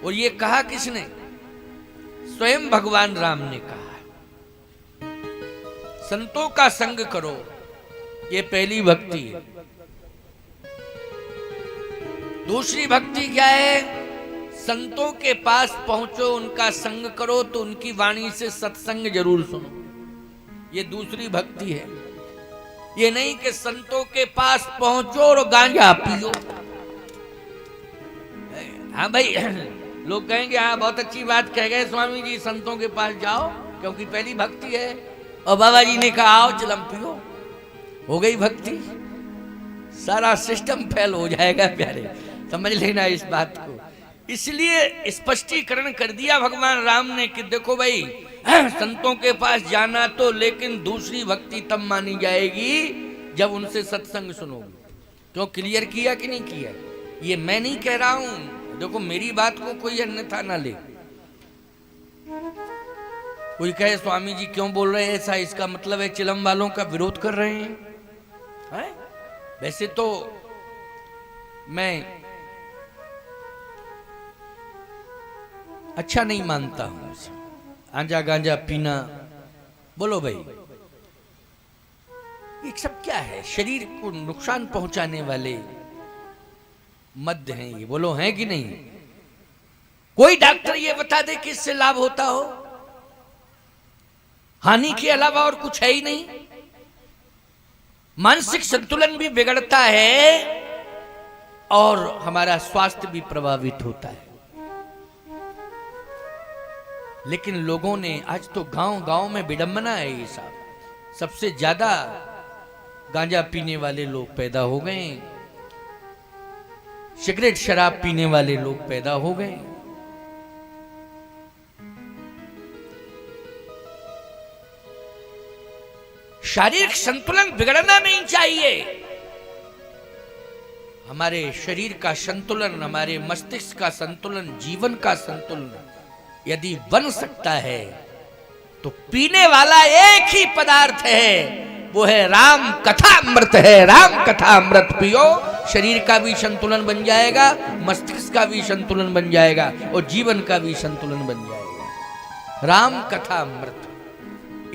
और ये कहा किसने? स्वयं भगवान राम ने कहा है। संतों का संग करो, ये पहली भक्ति है। दूसरी भक्ति क्या है? संतों के पास पहुंचो, उनका संग करो, तो उनकी वाणी से सत्संग जरूर सुनो। ये दूसरी भक्ति है। ये नहीं कि संतों के पास पहुंचो और गांजा पियो। हाँ भाई, लोग कहेंगे हाँ बहुत अच्छी बात कह गए स्वामी जी, संतों के पास जाओ क्योंकि पहली भक्ति है, और बाबा जी ने कहा आओ चिलम पियो, हो गई भक्ति। सारा सिस्टम फेल हो जाएगा प्यारे, समझ लेना इस बात को। इसलिए स्पष्टीकरण कर दिया भगवान राम ने कि देखो भाई, संतों के पास जाना तो, लेकिन दूसरी भक्ति तब मानी जाएगी जब उनसे सत्संग सुनोगे। क्यों? क्लियर किया कि नहीं किया? ये मैं नहीं कह रहा हूं, देखो मेरी बात को कोई अन्यथा ना ले। कोई कहे स्वामी जी क्यों बोल रहे हैं ऐसा, इसका मतलब है चिलम वालों का विरोध कर रहे हैं, है? वैसे तो मैं अच्छा नहीं मानता हूं आंजा गांजा पीना। बोलो भाई, ये सब क्या है? शरीर को नुकसान पहुंचाने वाले मद्य हैं ये, बोलो हैं कि नहीं? कोई डॉक्टर ये बता दे कि इससे लाभ होता हो? हानि के अलावा और कुछ है ही नहीं। मानसिक संतुलन भी बिगड़ता है और हमारा स्वास्थ्य भी प्रभावित होता है। लेकिन लोगों ने आज तो गांव गांव में विडंबना है ये साहब, सबसे ज्यादा गांजा पीने वाले लोग पैदा हो गए, सिगरेट शराब पीने वाले लोग पैदा हो गए। शारीरिक संतुलन बिगड़ना नहीं चाहिए। हमारे शरीर का संतुलन, हमारे मस्तिष्क का संतुलन, जीवन का संतुलन यदि बन सकता है तो पीने वाला एक ही पदार्थ है, वो है राम कथा अमृत है। राम कथा अमृत पियो, शरीर का भी संतुलन बन जाएगा, मस्तिष्क का भी संतुलन बन जाएगा और जीवन का भी संतुलन बन जाएगा। राम कथा अमृत।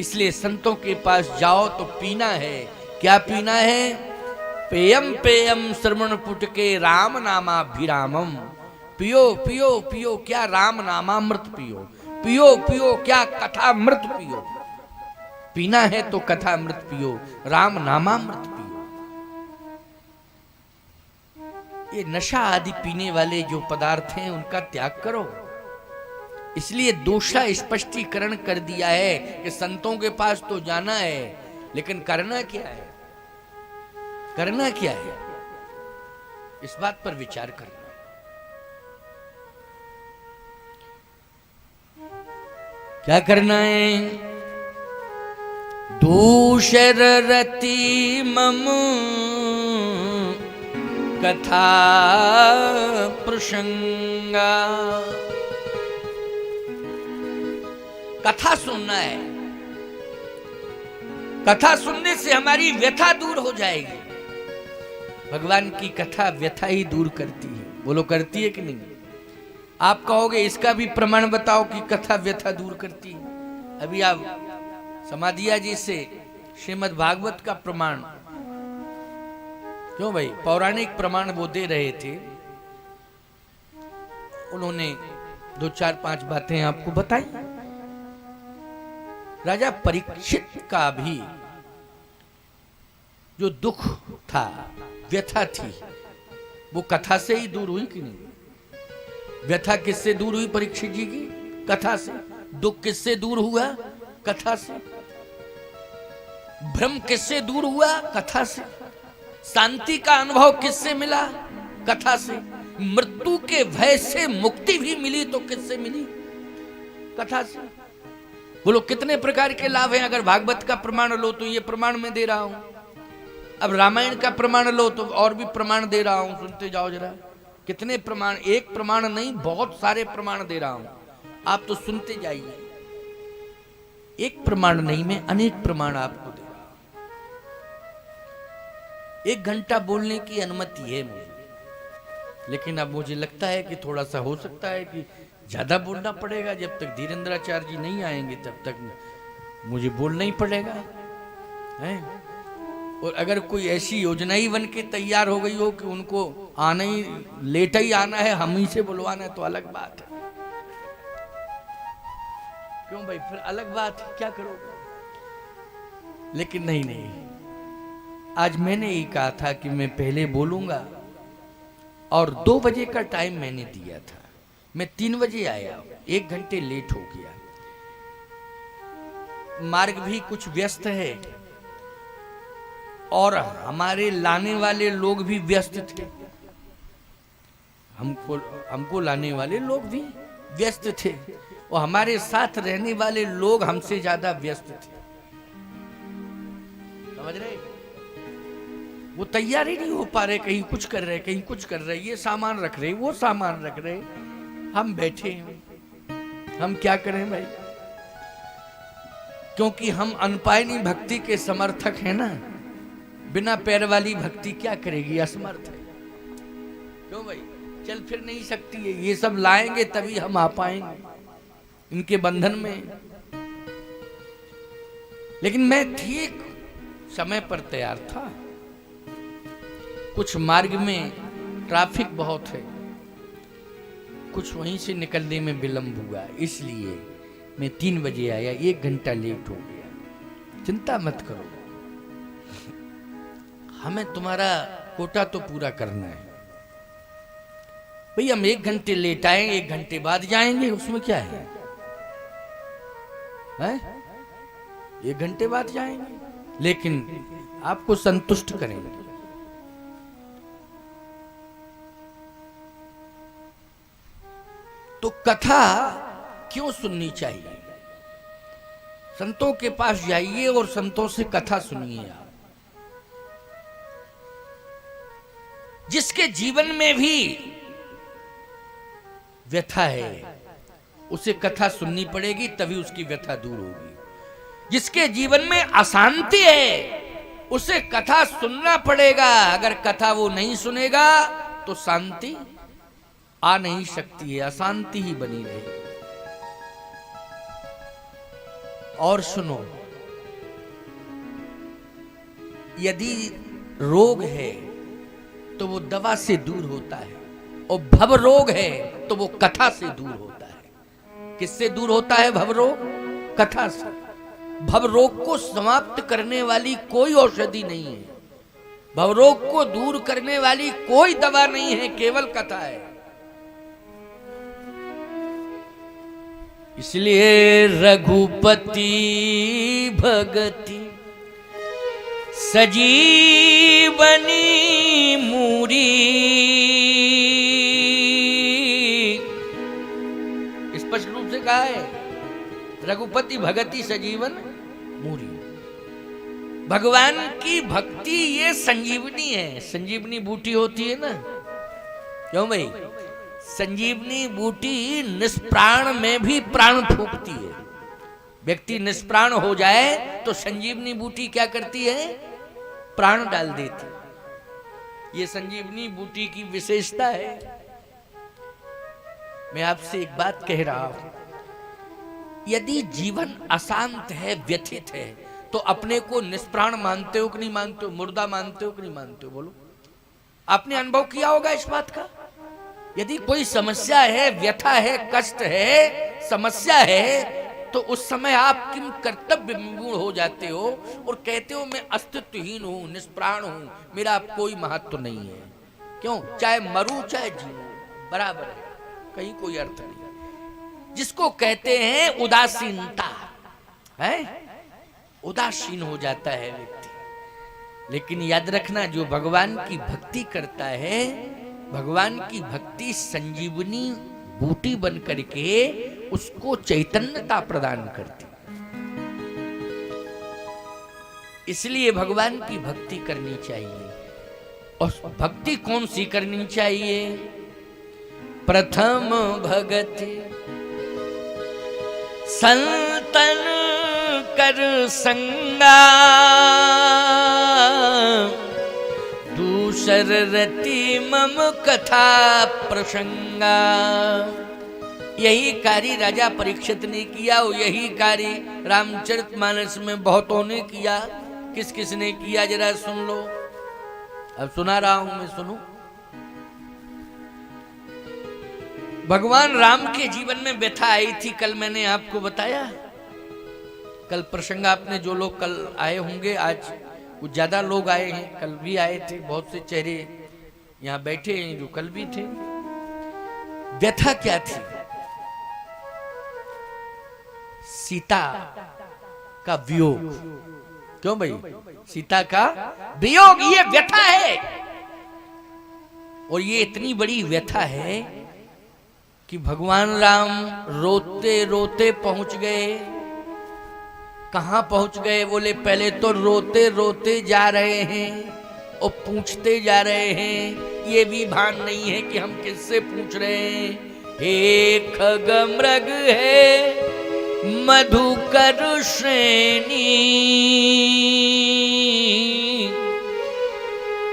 इसलिए संतों के पास जाओ तो पीना है। क्या पीना है? पेयम पेयम श्रवण पुटके राम नामाभिरामम। पियो पियो पियो, क्या? राम नामामृत पियो। पियो पियो, क्या? कथामृत पियो। पीना है तो कथामृत पियो, राम नामामृत पियो। ये नशा आदि पीने वाले जो पदार्थ हैं उनका त्याग करो। इसलिए दूसरा स्पष्टीकरण कर दिया है कि संतों के पास तो जाना है, लेकिन करना क्या है? करना क्या है? इस बात पर विचार करना। क्या करना है? दूषर रति मम कथा प्रसंगा। कथा सुनना है। कथा सुनने से हमारी व्यथा दूर हो जाएगी। भगवान की कथा व्यथा ही दूर करती है। बोलो करती है कि नहीं? आप कहोगे इसका भी प्रमाण बताओ कि कथा व्यथा दूर करती है। अभी आप समाधिया जी से श्रीमद् भागवत का प्रमाण, क्यों भाई, पौराणिक प्रमाण वो दे रहे थे। उन्होंने 2-4-5 बातें आपको बताई। राजा परीक्षित का भी जो दुख था, व्यथा थी, वो कथा से ही दूर हुई कि नहीं? व्यथा किससे दूर हुई परीक्षित जी की? कथा से। दुख किससे दूर हुआ? कथा से। भ्रम किससे दूर हुआ? कथा से। शांति का अनुभव किससे मिला? कथा से। मृत्यु के भय से मुक्ति भी मिली तो किससे मिली? कथा से। बोलो कितने प्रकार के लाभ हैं। अगर भागवत का प्रमाण लो तो ये प्रमाण मैं दे रहा हूं, अब रामायण का प्रमाण लो तो और भी प्रमाण दे रहा हूं, सुनते जाओ जरा। कितने प्रमाण, एक प्रमाण नहीं बहुत सारे प्रमाण दे रहा हूं, आप तो सुनते जाइए। एक प्रमाण नहीं, मैं अनेक प्रमाण आपको दे रहा हूं। 1 घंटा बोलने की अनुमति है मुझे, लेकिन अब मुझे लगता है कि थोड़ा सा हो सकता है कि ज्यादा बोलना पड़ेगा। जब तक धीरेन्द्राचार्य जी नहीं आएंगे तब तक मुझे बोलना ही पड़ेगा, है। और अगर कोई ऐसी योजना ही बन के तैयार हो गई हो कि उनको आना ही लेट ही आना है, हम ही से बुलवाना है, तो अलग बात है। क्यों भाई, फिर अलग बात है, क्या करोगे। लेकिन नहीं, आज मैंने ही कहा था कि मैं पहले बोलूंगा, और 2 बजे का टाइम मैंने दिया था। मैं 3 बजे आया, 1 घंटे लेट हो गया। मार्ग भी कुछ व्यस्त है और हमारे लाने वाले लोग भी व्यस्त थे। हमको लाने वाले लोग भी व्यस्त थे और हमारे साथ रहने वाले लोग हमसे ज्यादा व्यस्त थे। समझ रहे, वो तैयार ही नहीं हो पा रहे, कहीं कुछ कर रहे, कहीं कुछ कर रहे, ये सामान रख रहे, वो सामान रख रहे, हम बैठे हैं। हम क्या करें भाई, क्योंकि हम अनपायनी भक्ति के समर्थक हैं ना। बिना पैर वाली भक्ति क्या करेगी, असमर्थ है। क्यों भाई, चल फिर नहीं सकती है, ये सब लाएंगे तभी हम आ पाएंगे इनके बंधन में। लेकिन मैं ठीक समय पर तैयार था। कुछ मार्ग में ट्रैफिक बहुत है, कुछ वहीं से निकलने में विलंब हुआ, इसलिए मैं 3 बजे आया, 1 घंटा लेट हो गया। चिंता मत करो, हमें तुम्हारा कोटा तो पूरा करना है भाई। हम 1 घंटे लेट आए, 1 घंटे बाद जाएंगे, उसमें क्या है, हैं? 1 घंटे बाद जाएंगे, लेकिन आपको संतुष्ट करेंगे। तो कथा क्यों सुननी चाहिए? संतों के पास जाइए और संतों से कथा सुनिए आप। जिसके जीवन में भी व्यथा है उसे कथा सुननी पड़ेगी, तभी उसकी व्यथा दूर होगी। जिसके जीवन में अशांति है उसे कथा सुनना पड़ेगा। अगर कथा वो नहीं सुनेगा तो शांति आ नहीं सकती है, अशांति ही बनी रहेगी। और सुनो, यदि रोग है तो वो दवा से दूर होता है, और भव रोग है तो वो कथा से दूर होता है। किससे दूर होता है भव रोग? कथा से। भव रोग को समाप्त करने वाली कोई औषधि नहीं है, भव रोग को दूर करने वाली कोई दवा नहीं है, केवल कथा है। इसलिए रघुपति भगति सजीवनी मूरी, स्पष्ट रूप से कहा है, रघुपति भगति सजीवन मूरी। भगवान की भक्ति ये संजीवनी है। संजीवनी बूटी होती है ना, क्यों भाई? संजीवनी बूटी निष्प्राण में भी प्राण फूंकती है। व्यक्ति निष्प्राण हो जाए तो संजीवनी बूटी क्या करती है? प्राण डाल देती। ये संजीवनी बूटी की विशेषता है। मैं आपसे एक बात कह रहा हूं, यदि जीवन अशांत है, व्यथित है, तो अपने को निष्प्राण मानते हो कि नहीं मानते हो? मुर्दा मानते हो कि नहीं मानते हो? बोलो, आपने अनुभव किया होगा इस बात का। यदि कोई समस्या है, व्यथा है, कष्ट है, समस्या है, तो उस समय आप किम कर्तव्य विमूढ़ हो जाते हो और कहते हो मैं अस्तित्वहीन हूं, निष्प्राण हूं, मेरा कोई महत्व नहीं है। क्यों? चाहे मरूं चाहे जीऊं बराबर है, कहीं कोई अर्थ नहीं। जिसको कहते हैं उदासीनता, है, उदासीन हो जाता है व्यक्ति। लेकिन याद रखना, जो भगवान की भक्ति करता है, भगवान की भक्ति संजीवनी बूटी बन करके उसको चैतन्यता प्रदान करती। इसलिए भगवान की भक्ति करनी चाहिए। और भक्ति कौन सी करनी चाहिए? प्रथम भगति संतन कर संगा, सररति मम कथा प्रसंगा। यही कार्य राजा परीक्षित ने किया और यही कार्य रामचरितमानस में बहुतों ने किया। किस किस ने किया जरा सुन लो। अब सुना रहा हूं मैं, सुनो। भगवान राम के जीवन में व्यथा आई थी, कल मैंने आपको बताया। कल प्रसंग आपने, जो लोग कल आए होंगे, आज कुछ ज्यादा लोग आए हैं, कल भी आए थे, बहुत से चेहरे यहां बैठे हैं जो कल भी थे। व्यथा क्या थी? सीता का वियोग। क्यों भाई? सीता का वियोग, ये व्यथा है। और ये इतनी बड़ी व्यथा है कि भगवान राम रोते रोते पहुंच गए। कहां पहुंच गए? बोले पहले तो रोते रोते जा रहे हैं और पूछते जा रहे हैं, ये भी भान नहीं है कि हम किससे पूछ रहे हैं। हे खगमृग है मधुकर श्रेणी,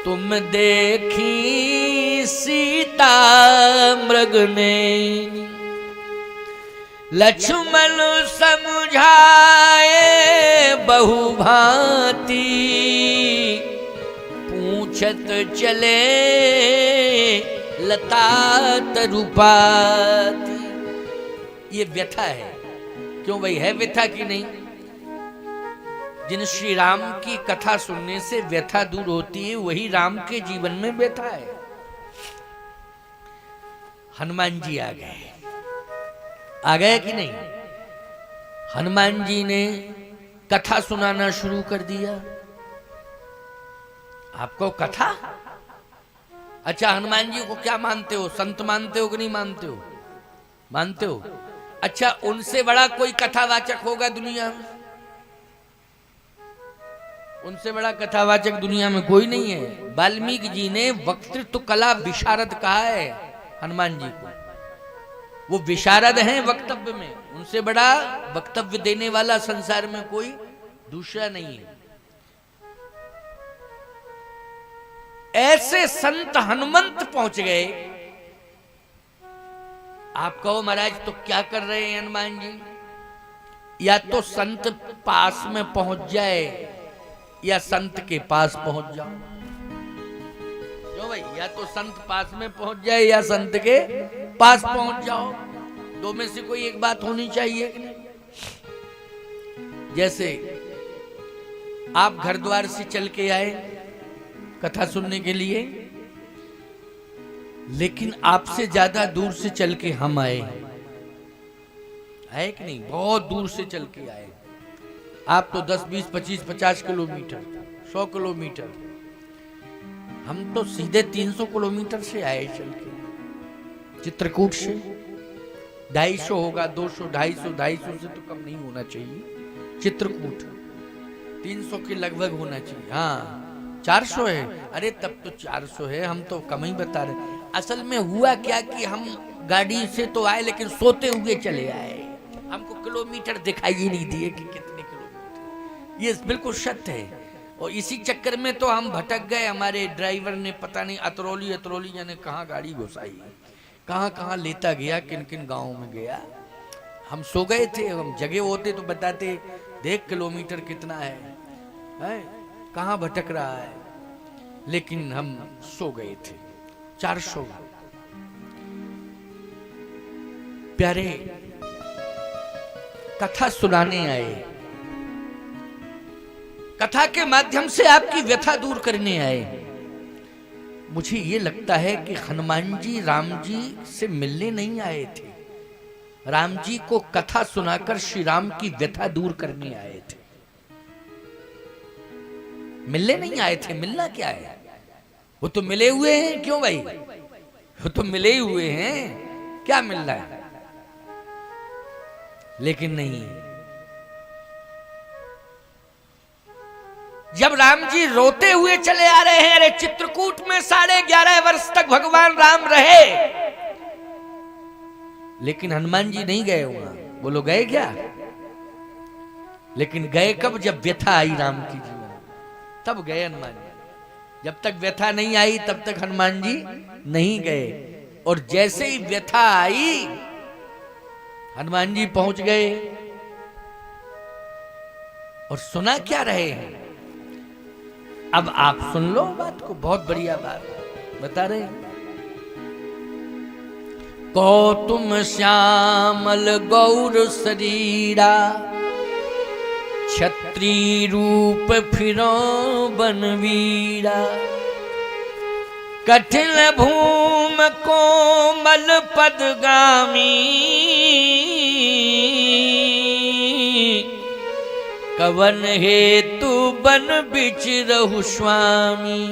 तुम देखी सीता मृग ने। लक्ष्मण समझाए बहुभांति, पूछत चले लता तरुपाती। ये व्यथा है। क्यों भाई? है व्यथा कि नहीं? जिन श्री राम की कथा सुनने से व्यथा दूर होती है, वही राम के जीवन में व्यथा है। हनुमान जी आ गए। आ गए कि नहीं? हनुमान जी ने कथा सुनाना शुरू कर दिया। आपको कथा? अच्छा, हनुमान जी को क्या मानते हो? संत मानते हो कि नहीं मानते हो? मानते हो? अच्छा, उनसे बड़ा कोई कथावाचक होगा दुनिया में? उनसे बड़ा कथावाचक दुनिया में कोई नहीं है। वाल्मीकि जी ने वक्तृत्व कला विशारद कहा है हनुमान जी को। वो विशारद हैं वक्तव्य में। उनसे बड़ा वक्तव्य देने वाला संसार में कोई दूसरा नहीं है। ऐसे संत हनुमंत पहुंच गए। आप कहो महाराज तो क्या कर रहे हैं हनुमान जी? या तो संत पास में पहुंच जाए या संत के पास पहुंच जाओ। क्यों भाई? या तो संत पास में पहुंच जाए या संत के पास पहुंच जाओ। दो में से कोई एक बात होनी चाहिए कि नहीं? जैसे आप घर द्वार से चल के आए कथा सुनने के लिए, लेकिन आपसे ज्यादा दूर से चल के हम आए कि नहीं? बहुत दूर से चल के आए। आप तो 10, 20, 25, 50 किलोमीटर, 100 किलोमीटर। हम तो सीधे 300 किलोमीटर से आए चल के। चित्रकूट से 250 होगा, 200, 250 से तो कम नहीं होना चाहिए। चित्रकूट 300 के लगभग होना चाहिए। हाँ 400 है। अरे तब तो 400 है, हम तो कम ही बता रहे। असल में हुआ क्या कि हम गाड़ी से तो आए लेकिन सोते हुए चले आए। हमको किलोमीटर दिखाई ही नहीं दिए कि कितने किलोमीटर। ये बिल्कुल सत्य है। और इसी चक्कर में तो हम भटक गए। हमारे ड्राइवर ने पता नहीं अतरौली यानी कहाँ गाड़ी घुसाई, कहाँ कहाँ लेता गया, किन किन गाँव में गया। हम सो गए थे। हम जगह होते तो बताते, देख किलोमीटर कितना है, कहाँ भटक रहा है। लेकिन हम सो गए थे। 400 प्यारे कथा सुनाने आए, कथा के माध्यम से आपकी व्यथा दूर करने आए। मुझे ये लगता है कि हनुमान जी राम जी से मिलने नहीं आए थे। राम जी को कथा सुनाकर श्री राम की व्यथा दूर करने आए थे। मिलने नहीं आए थे। मिलना क्या है? वो तो मिले हुए हैं। क्यों भाई? वो तो मिले ही हुए हैं। क्या मिल रहा है? लेकिन नहीं। जब राम जी रोते हुए चले आ रहे हैं, अरे चित्रकूट में 11.5 वर्ष तक भगवान राम रहे, लेकिन हनुमान जी नहीं गए वहां। बोलो गए क्या? लेकिन गए कब? जब व्यथा आई राम की जीवन, तब गए हनुमान जी। जब तक व्यथा नहीं आई तब तक हनुमान जी नहीं गए, और जैसे ही व्यथा आई हनुमान जी पहुंच गए। और सुना क्या रहे हैं, अब आप सुन लो बात को, बहुत बढ़िया बात बता रहे हैं। कौतुम श्यामल गौर शरीरा, क्षत्रिय रूप फिरो बनवीरा, कठिन भूम कोमल पदगामी, कवन हेतु बन बिचरहु स्वामी,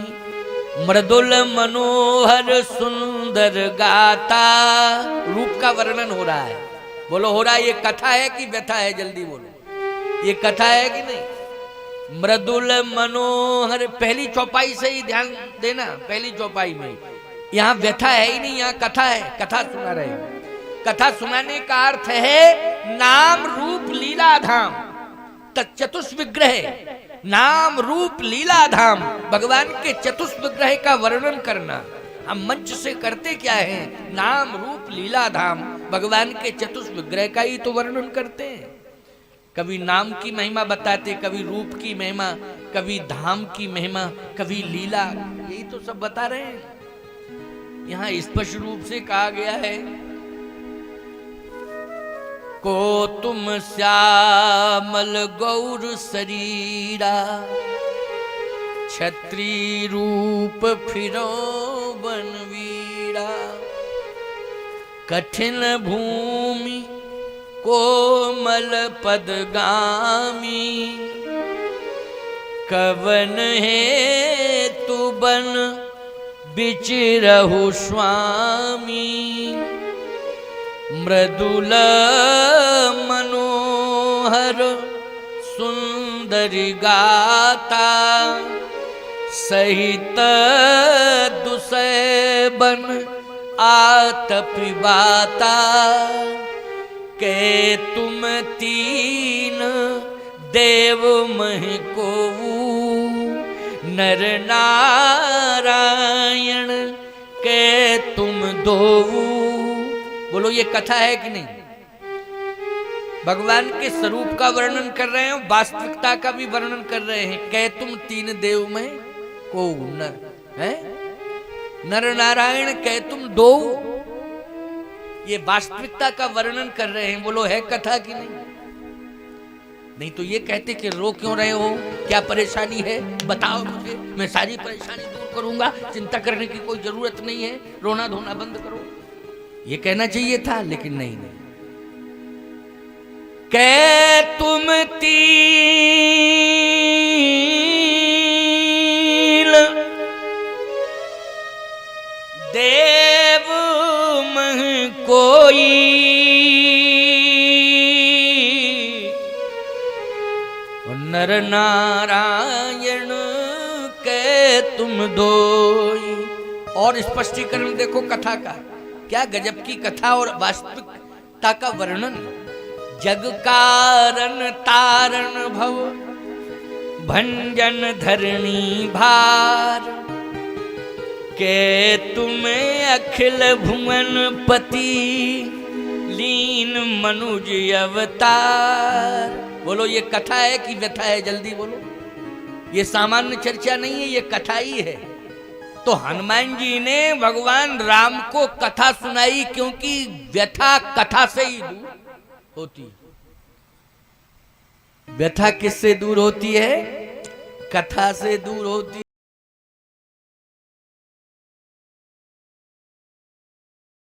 मृदुल मनोहर सुंदर गाता। रूप का वर्णन हो रहा है, बोलो हो रहा है? ये कथा है कि व्यथा है? जल्दी बोलो, ये कथा है कि नहीं? मृदुल मनोहर, पहली चौपाई से ही ध्यान देना, पहली चौपाई में यहां व्यथा है ही नहीं, यहां कथा है, कथा सुना रहे हैं। कथा सुनाने का अर्थ है नाम रूप लीला धाम तत्चतुष विग्रह, नाम रूप लीला धाम, भगवान के चतुष विग्रह का वर्णन करना। हम मंच से करते क्या है? नाम रूप लीला धाम, भगवान के चतुष विग्रह का ही तो वर्णन करते हैं। कभी नाम की महिमा बताते, कभी रूप की महिमा, कभी धाम की महिमा, कभी लीला, यही तो सब बता रहे हैं। यहां स्पष्ट रूप से कहा गया है, को तुम श्यामल गौर शरीरा, क्षत्रिय रूप फिरो बनवीरा, कठिन भूमि कोमल पदगामी, कवन है तु बन बिचरहु स्वामी, मृदुल मनोहर सुंदर गाता, सहित दुसैबन आतपि बाता, के तुम तीन देव मह को, नर नारायण के तुम दो। बोलो ये कथा है कि नहीं? भगवान के स्वरूप का वर्णन कर रहे हैं, वास्तविकता का भी वर्णन कर रहे हैं। कह तुम तीन देव में को नर है, नर नारायण कह तुम दो, ये वास्तविकता का वर्णन कर रहे हैं। बोलो है कथा कि नहीं? नहीं तो ये कहते कि रो क्यों रहे हो, क्या परेशानी है, बताओ मुझे, मैं सारी परेशानी दूर करूंगा, चिंता करने की कोई जरूरत नहीं है, रोना धोना बंद करो, ये कहना चाहिए था, लेकिन नहीं। कह तुम तीन देव मह कोई, नर नारायण के तुम दोई। और स्पष्टीकरण देखो कथा का, क्या गजब की कथा और वास्तविकता का वर्णन। जग कारण तारण भव भंजन धरणी भार, के तुम्हें अखिल भुवन पति लीन मनुज अवतार। बोलो ये कथा है कि व्यथा है? जल्दी बोलो, ये सामान्य चर्चा नहीं है, ये कथा ही है। तो हनुमान जी ने भगवान राम को कथा सुनाई, क्योंकि व्यथा कथा से ही दूर होती है। व्यथा किससे दूर होती है? कथा से दूर होती